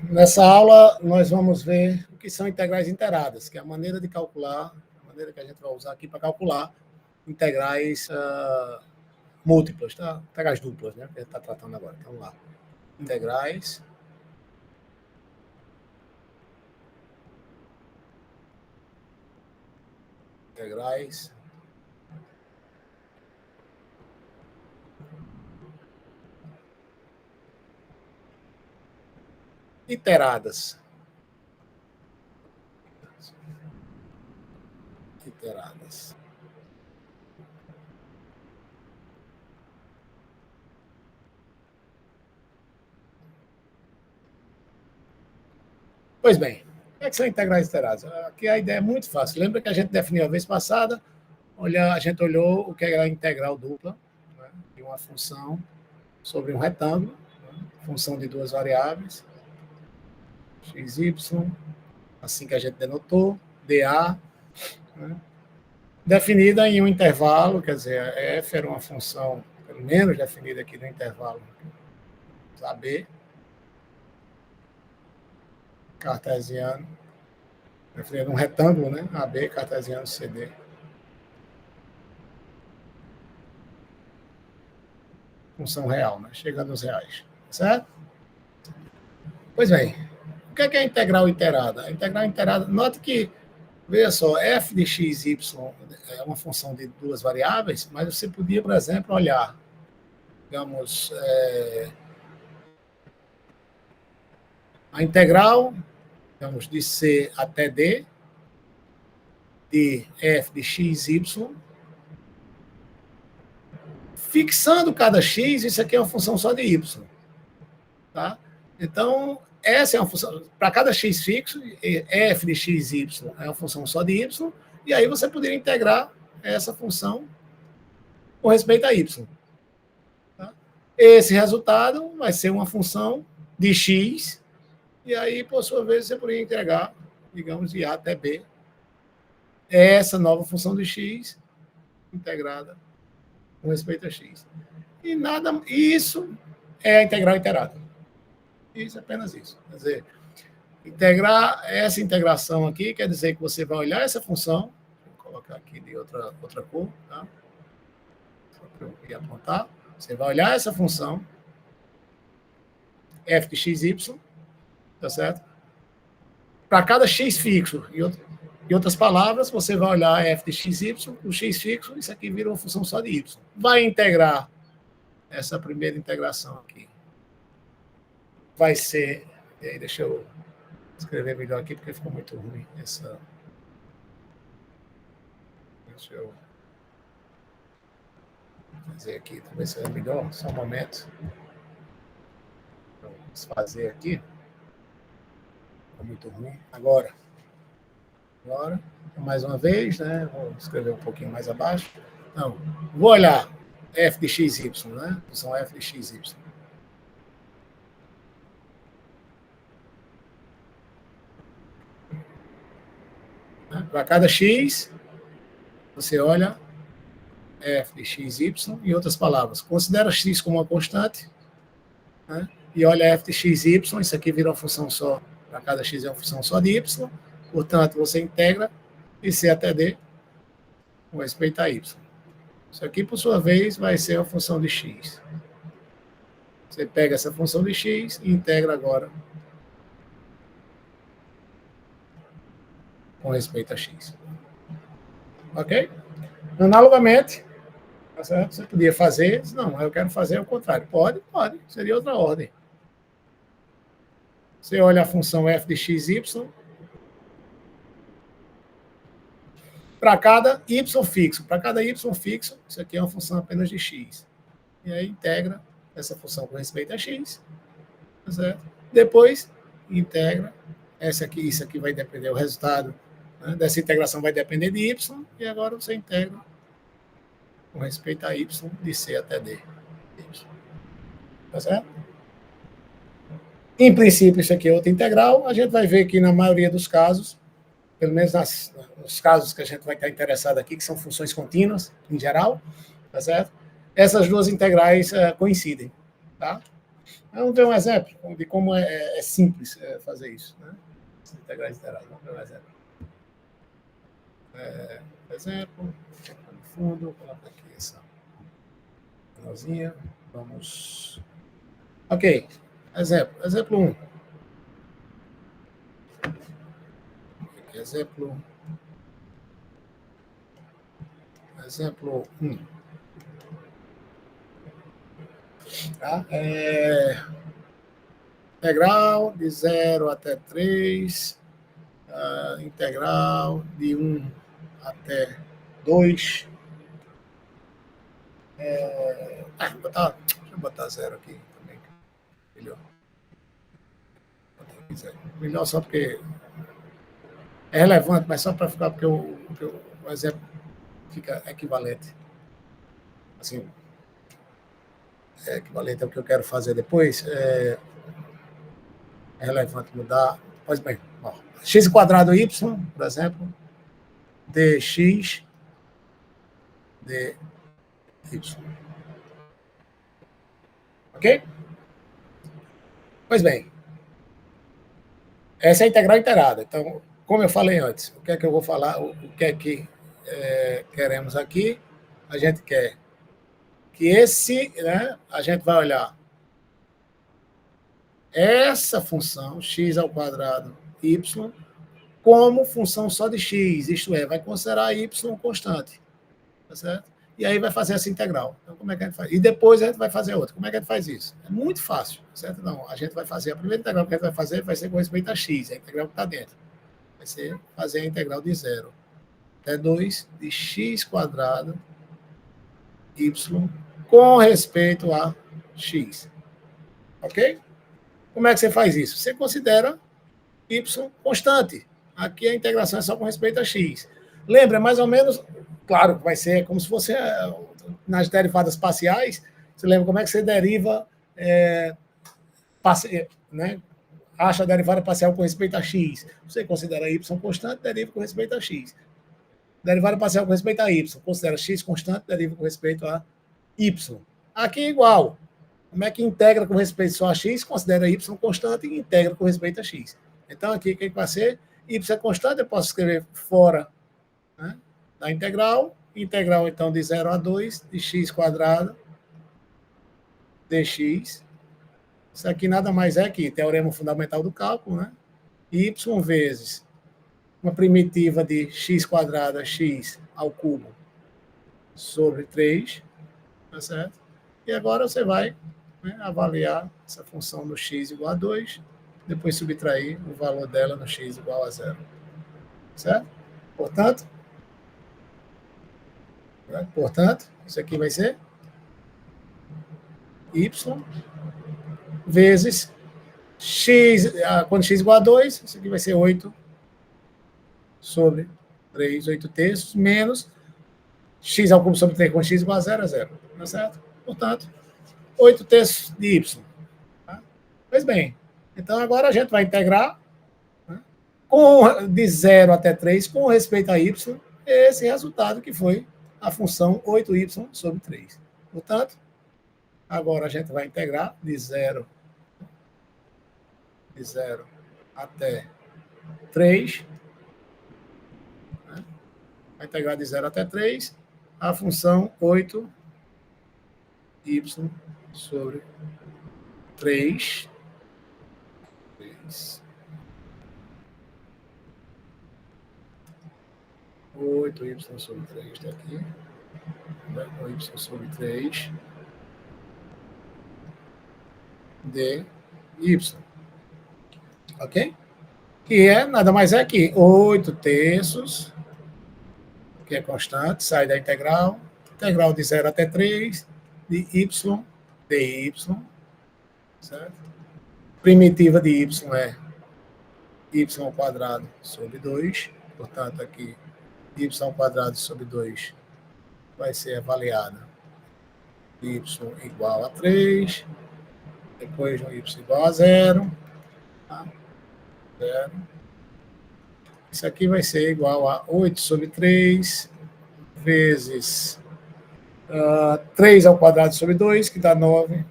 Nessa aula, nós vamos ver o que são integrais inteiradas, que é a maneira de calcular, a maneira que a gente vai usar aqui para calcular integrais múltiplas, tá? Integrais duplas, né? Que a gente está tratando agora. Então, vamos lá. Integrais iteradas. Pois bem, o que são integrais iteradas? Aqui a ideia é muito fácil. Lembra que a gente definiu a vez passada? A gente olhou o que é a integral dupla, né, de uma função sobre um retângulo, né, função de duas variáveis, x, y, assim que a gente denotou, dA, né, definida em um intervalo, quer dizer, f era uma função, pelo menos definida aqui no intervalo AB, cartesiano, definida num retângulo, né, AB, cartesiano, CD. Função real, né, chegando aos reais, certo? Pois bem, o que é a integral iterada? A integral iterada, note que, veja só, f de x, y é uma função de duas variáveis, mas você podia, por exemplo, olhar, digamos, a integral, digamos, de C até D, de f de x, y, fixando cada x, isso aqui é uma função só de y. Tá? Então, essa é uma função, para cada x fixo, f de x, y é uma função só de y, e aí você poderia integrar essa função com respeito a y. Tá? Esse resultado vai ser uma função de x, e aí, por sua vez, você poderia integrar, digamos, de a até b, essa nova função de x integrada com respeito a x. E nada, isso é a integral iterada. Isso, apenas isso. Quer dizer, integrar essa integração aqui quer dizer que você vai olhar essa função, vou colocar aqui de outra cor, tá? Só para eu ir apontar. Você vai olhar essa função, f de xy, tá certo? Para cada x fixo, em outras palavras, você vai olhar f de xy, o x fixo, isso aqui vira uma função só de y. Vai integrar essa primeira integração aqui. Vai ser, e aí deixa eu escrever melhor aqui, porque ficou muito ruim essa. Deixa eu fazer aqui, talvez seja melhor, só um momento. Vamos fazer aqui. Ficou muito ruim. Agora, mais uma vez, né? Vou escrever um pouquinho mais abaixo. Não, vou olhar f de xy, né? Função f de xy. Para cada x, você olha f de xy, em outras palavras, considera x como uma constante, né? E olha f de xy, isso aqui vira uma função só, para cada x é uma função só de y, portanto, você integra de C até D com respeito a y. Isso aqui, por sua vez, vai ser a função de x. Você pega essa função de x e integra agora com respeito a x. Ok? Analogamente, tá certo? Você podia fazer, não, eu quero fazer o contrário. Pode, seria outra ordem. Você olha a função f de xy, para cada y fixo. Para cada y fixo, isso aqui é uma função apenas de x. E aí integra essa função com respeito a x. Tá certo? Depois, integra. Isso aqui vai depender, o resultado, né, dessa integração vai depender de y. E agora você integra com respeito a y de C até D. Tá certo? Em princípio, isso aqui é outra integral. A gente vai ver que na maioria dos casos, pelo menos nos casos que a gente vai estar interessado aqui, que são funções contínuas, em geral, tá certo? Essas duas integrais coincidem, tá? Vamos ver um exemplo de como é simples fazer isso, né? Integrais iteradas. Vamos ver um exemplo. Exemplo, no fundo, vou colocar aqui essa finalzinha. Vamos. Ok. Exemplo 1. Exemplo 1. Tá? Integral de 0 até 3, integral de 1 até 2. Deixa eu botar 0 aqui também. Melhor. Melhor só porque é relevante, mas só para ficar, porque o exemplo fica equivalente. Assim, é equivalente ao que eu quero fazer depois. É relevante mudar. Pois bem, ó, x quadrado y, por exemplo, dx dy. Ok? Pois bem, essa é a integral iterada. Então, como eu falei antes, o que é que eu vou falar, o que é que queremos aqui? A gente quer que né, a gente vai olhar essa função, x ao quadrado y, como função só de x, isto é, vai considerar y constante, tá certo? E aí vai fazer essa integral. Então, como é que a gente faz? E depois a gente vai fazer outra. Como é que a gente faz isso? É muito fácil, certo? Não, a gente vai fazer, a primeira integral que a gente vai ser com respeito a x, a integral que está dentro. Vai ser fazer a integral de 0 até 2 de x quadrado y com respeito a x. Ok? Como é que você faz isso? Você considera y constante. Aqui a integração é só com respeito a x. Lembra, mais ou menos, claro, vai ser como se fosse nas derivadas parciais. Você lembra como é que você deriva, né? Acha a derivada parcial com respeito a x. Você considera y constante, deriva com respeito a x. Derivada parcial com respeito a y. Considera x constante, deriva com respeito a y. Aqui é igual. Como é que integra com respeito só a x? Considera y constante e integra com respeito a x. Então, aqui, o que vai ser? Y é constante, eu posso escrever fora, né, da integral. Integral, então, de 0 a 2 de x quadrado dx. Isso aqui nada mais é que teorema fundamental do cálculo, né? Y vezes uma primitiva de x quadrado x ao cubo sobre 3, tá certo? E agora você vai, né, avaliar essa função no x igual a 2, depois subtrair o valor dela no x igual a 0. Certo? Portanto, isso aqui vai ser y vezes x, quando x igual a 2, isso aqui vai ser 8 sobre 3, 8 terços, menos x ao cubo sobre 3 com x igual a 0 é 0. Tá certo? Portanto, 8 terços de y. Tá? Pois bem, então agora a gente vai integrar, né, de 0 até 3 com respeito a y, esse resultado que foi a função 8y sobre 3. Portanto, agora a gente vai integrar de 0 até 3. Né? Vai integrar de 0 até 3 a função 8y sobre 3. 8y sobre 3 daqui. 8y sobre 3 dy. Ok? Que é, nada mais é que 8 terços, que é constante, sai da integral. Integral de 0 até 3 de y dy. Certo? Primitiva de y é y ao quadrado sobre 2. Portanto, aqui y ao quadrado sobre 2 vai ser avaliada y igual a 3, depois um y igual a 0, tá? 0. Isso aqui vai ser igual a 8 sobre 3 vezes 3 ao quadrado sobre 2, que dá 9,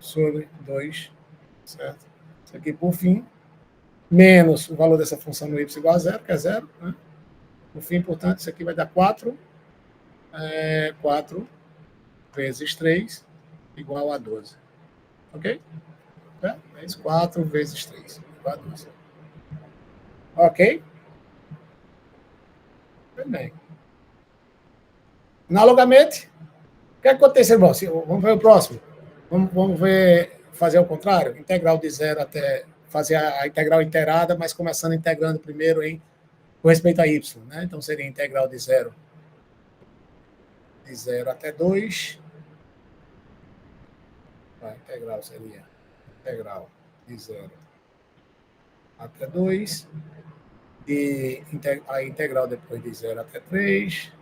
sobre 2, certo? Isso aqui, por fim, menos o valor dessa função no y igual a zero, que é zero, né? Por fim, portanto, isso aqui vai dar 4 vezes 3 igual a 12. Ok? É isso, 4 vezes 3 igual a 12. Ok? Bem. Analogamente, o que acontece, irmão? Vamos ver o próximo. Vamos ver, fazer o contrário. Integral de zero até fazer a integral integrada, mas começando integrando primeiro com respeito a y. Né? Então, seria integral de zero até 2. A integral seria integral de 0 até 2. A integral depois de 0 até 3.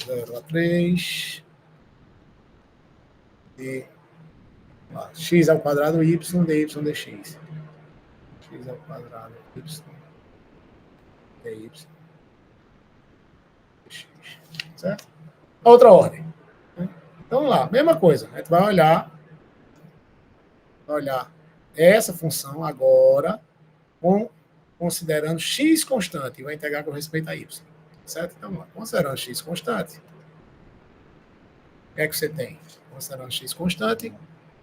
0 a 3. De x ao quadrado y dy dx. X ao quadrado y dy dx. Certo? Outra ordem. Então, vamos lá, mesma coisa. A gente vai olhar essa função agora considerando x constante, e vai integrar com respeito a y. Certo? Então, vamos lá. Considerando x constante, o que é que você tem? Considerando x constante,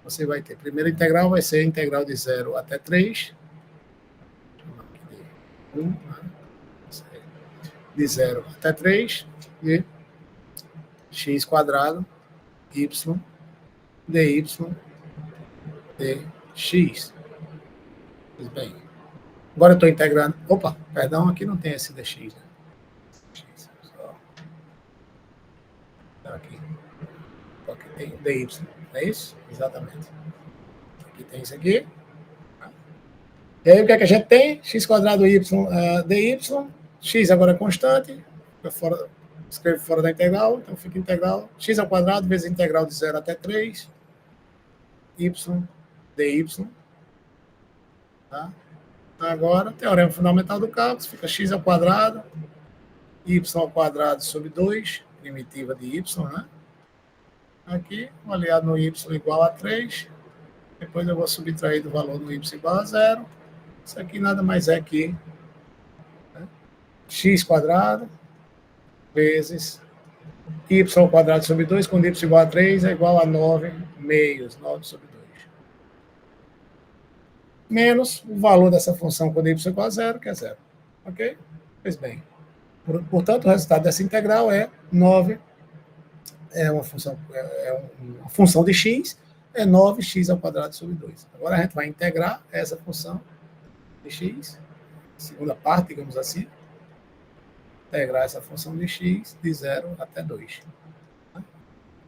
você vai ter, primeira integral vai ser a integral de 0 até 3, de 0 até 3, de x quadrado, y, dy, dx. Pois bem. Agora eu estou integrando. Opa, perdão, aqui não tem esse dx. Né? Aqui. Aqui tem dy. É isso? Exatamente. Aqui tem isso aqui. E aí o que é que a gente tem? X quadrado y dy. X agora é constante. Escreve fora da integral, então fica integral. X ao quadrado vezes a integral de 0 até 3. Y dy. Tá? Agora, teorema fundamental do cálculo, fica x ao quadrado, y ao quadrado sobre 2, primitiva de y, né? Aqui, aliado no y igual a 3, depois eu vou subtrair do valor do y igual a 0. Isso aqui nada mais é que x quadrado vezes y ao quadrado sobre 2, quando y igual a 3, é igual a 9 meios, 9 sobre 2. Menos o valor dessa função quando y igual a 0, que é 0. Ok? Pois bem. Portanto, o resultado dessa integral é 9, uma função de x, é 9x ao quadrado sobre 2. Agora a gente vai integrar essa função de x, segunda parte, digamos assim, integrar essa função de x de 0 até 2.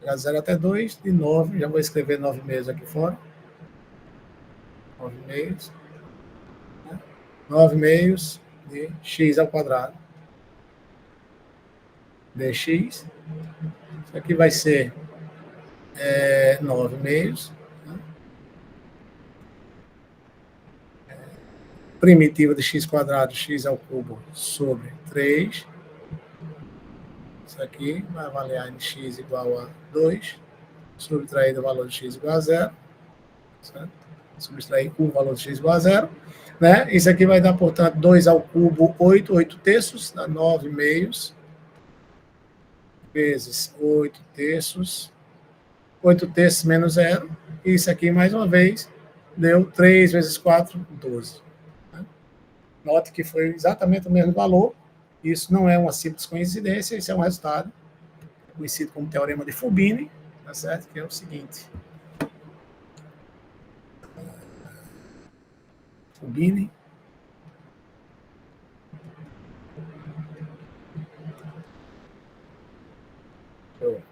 De 0 até 2, de 9, já vou escrever 9 meios aqui fora. 9 meios. 9 meios de x ao quadrado dx. Isso aqui vai ser 9 meios. Né? Primitiva de x quadrado, x ao cubo, sobre 3. Isso aqui vai avaliar em x igual a 2. Subtrair o valor de x igual a 0. Certo? Subtrair o valor de x igual a 0. Né? Isso aqui vai dar, portanto, 2 ao cubo, 8 terços, dá 9 meios, vezes 8 terços. 8 terços menos 0. E isso aqui, mais uma vez, deu 3 vezes 4, 12. Né? Note que foi exatamente o mesmo valor. Isso não é uma simples coincidência, isso é um resultado conhecido como teorema de Fubini, tá certo? Que é o seguinte. Fubini. Deixa eu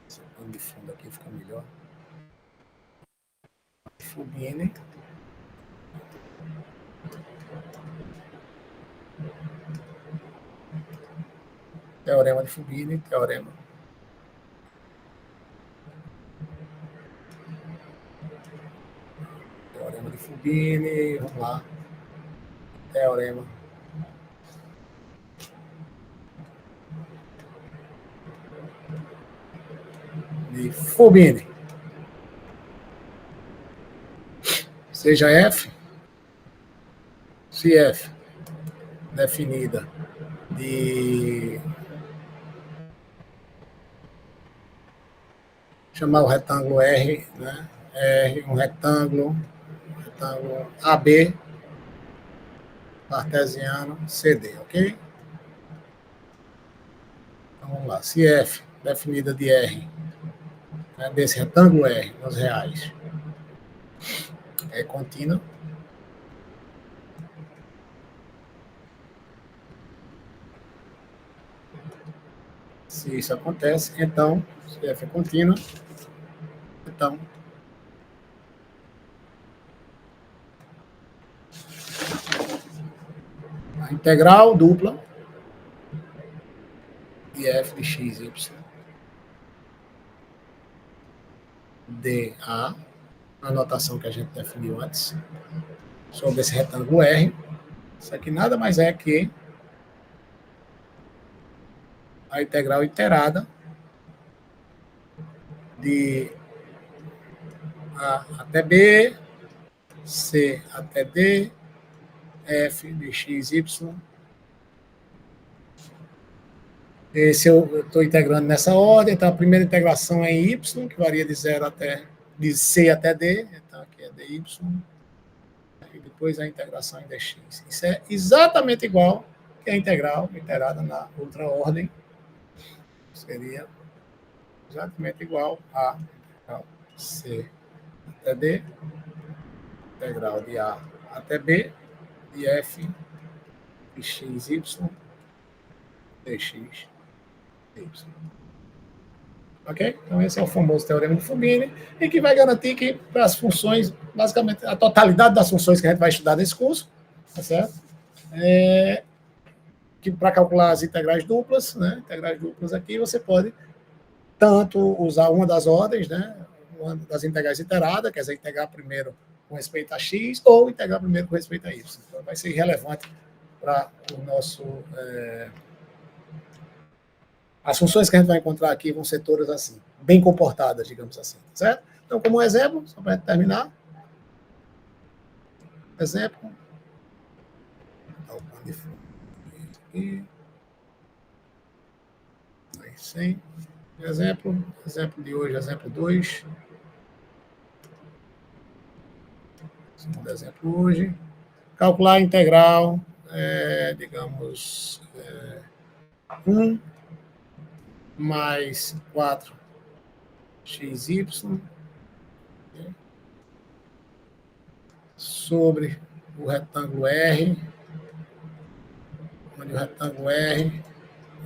esse pano de fundo aqui fica melhor. Fubini. Teorema de Fubini, teorema de Fubini, vamos lá. Teorema de Fubini. seja f, se f definida de chamar o retângulo R, né? R, um retângulo AB cartesiano CD, ok? Então vamos lá. Se F definida de R, né, desse retângulo R nos reais, é contínua, se isso acontece, então, se F é contínua, então a integral dupla de F de x, y, dA, a notação que a gente definiu antes, sobre esse retângulo R, isso aqui nada mais é que a integral iterada de A até B, C até D, F de x, y. Esse eu estou integrando nessa ordem, então a primeira integração é em y, que varia de 0 até, de C até D, então aqui é dy, e depois a integração em dx. Isso é exatamente igual que a integral iterada na outra ordem, seria exatamente igual a integral C até D, integral de A até B, de f de x, y, dx, y. Ok? Então, esse é o famoso teorema de Fubini, e que vai garantir que, para as funções, basicamente, a totalidade das funções que a gente vai estudar nesse curso, tá certo? Que para calcular as integrais duplas, né? Integrais duplas aqui, você pode tanto usar uma das ordens, né? Uma das integrais iteradas, quer dizer, integrar primeiro com respeito a x, ou integrar primeiro com respeito a y. Então, vai ser irrelevante para o nosso... As funções que a gente vai encontrar aqui vão ser todas assim, bem comportadas, digamos assim, certo? Então, como exemplo, só para terminar, exemplo, aqui, sim, exemplo de hoje, exemplo 2, segundo exemplo hoje, calcular a integral, digamos, 1 mais 4xy sobre o retângulo R, onde o retângulo R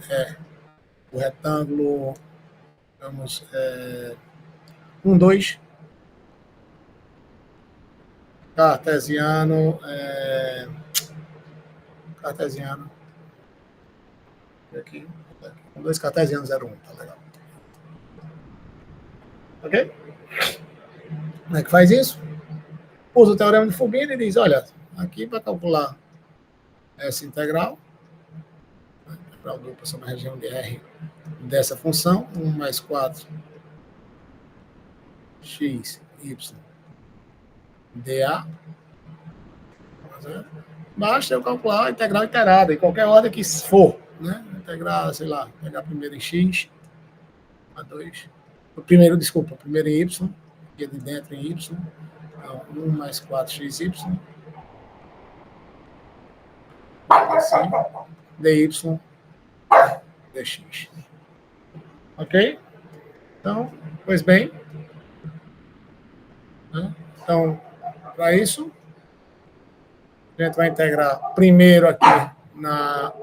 é o retângulo, digamos, 1, 2, cartesiano, aqui, 1, 2, cartesiano 0, 1, tá legal. Ok? Como é que faz isso? Usa o teorema de Fubini e diz, olha, aqui para calcular essa integral dupla sobre a região de R dessa função, 1 mais 4 x, y, dA, basta eu calcular a integral iterada, em qualquer ordem que for, né? Integrar, sei lá, pegar primeiro em x, a 2, primeiro em y, e de dentro em y, então 1 mais 4xy, assim, dy, dx. Ok? Então, pois bem, né? Então, para isso, a gente vai integrar primeiro aqui na...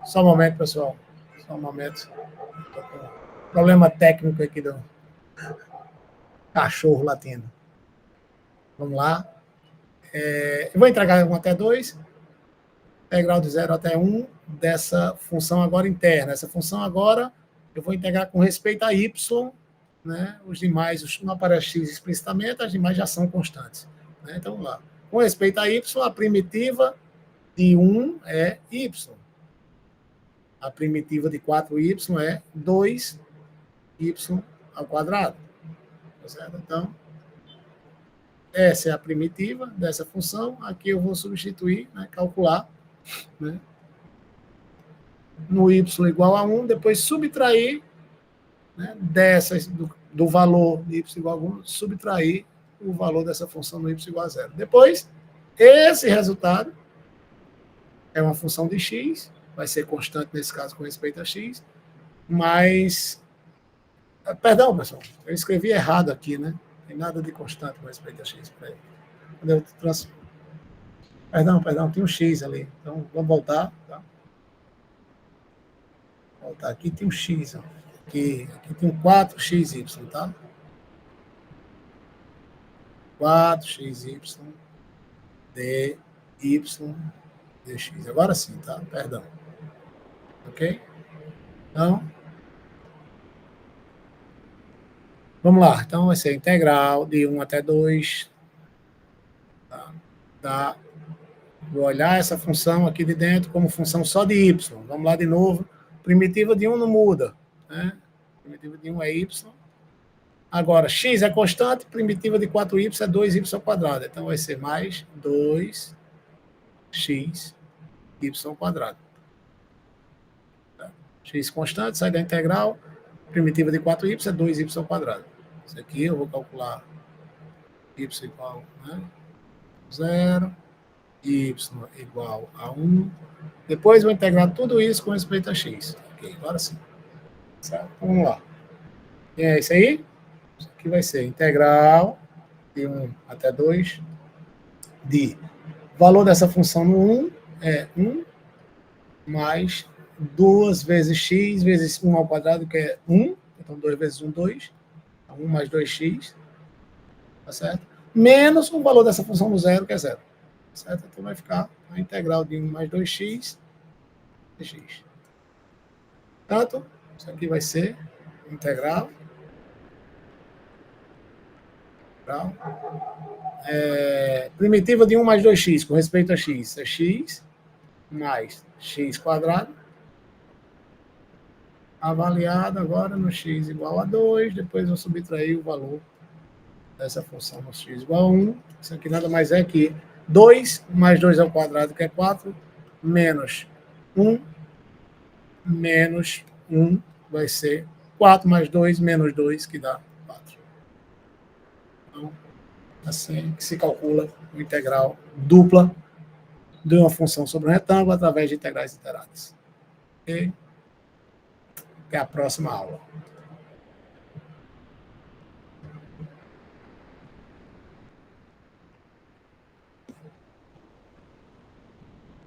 Só um momento, pessoal. Só um momento. Estou com problema técnico aqui do cachorro latindo. Vamos lá. Eu vou integrar 1 até 2, integral de 0 até 1 dessa função agora interna. Essa função agora eu vou integrar com respeito a y, né? Os demais, não aparece x explicitamente, as demais já são constantes. Né? Então, vamos lá. Com respeito a y, a primitiva de 1 é y. A primitiva de 4y é 2y ao quadrado. Tá certo? Então, essa é a primitiva dessa função, aqui eu vou substituir, né, calcular, né, no y igual a 1, depois subtrair, né, do valor de y igual a 1, subtrair o valor dessa função no y igual a 0. Depois, esse resultado é uma função de x, vai ser constante nesse caso com respeito a x, mas... Perdão, pessoal, eu escrevi errado aqui, né? Não tem nada de constante com respeito a x. Quando eu Perdão, tem um x ali. Então, vamos voltar. Tá? Voltar aqui, tem um x. Ó. Aqui tem um 4xy, tá? 4xy dy dx. Agora sim, tá? Perdão. Ok? Então, vamos lá. Então, vai ser integral de 1 até 2. Tá? Vou olhar essa função aqui de dentro como função só de y. Vamos lá de novo. Primitiva de 1 não muda. Né? Primitiva de 1 é y. Agora, x é constante, primitiva de 4y é 2y ao quadrado. Então, vai ser mais 2x y ao quadrado. X constante, sai da integral. Primitiva de 4y é 2y ao quadrado. Isso aqui eu vou calcular y igual a 0, y igual a 1. Depois vou integrar tudo isso com respeito a x. Ok, agora sim. Certo? Vamos lá. E é isso aí. Isso aqui vai ser integral de 1 até 2 de valor dessa função no 1 é 1 mais 2 vezes x vezes 1 ao quadrado, que é 1. Então, 2 vezes 1, 2. 1 mais 2x. Tá certo? Menos o valor dessa função no zero, que é 0. Certo? Então, vai ficar a integral de 1 mais 2x dx. Portanto, isso aqui vai ser integral. Primitiva de 1 mais 2x com respeito a x é x mais x quadrado, avaliado agora no x igual a 2, depois vou subtrair o valor dessa função no x igual a 1, isso aqui nada mais é que 2 mais 2 ao quadrado, que é 4, menos 1, menos 1, vai ser 4 mais 2, menos 2, que dá 4. Então, assim que se calcula o integral dupla de uma função sobre um retângulo através de integrais iteradas. Ok? Até a próxima aula.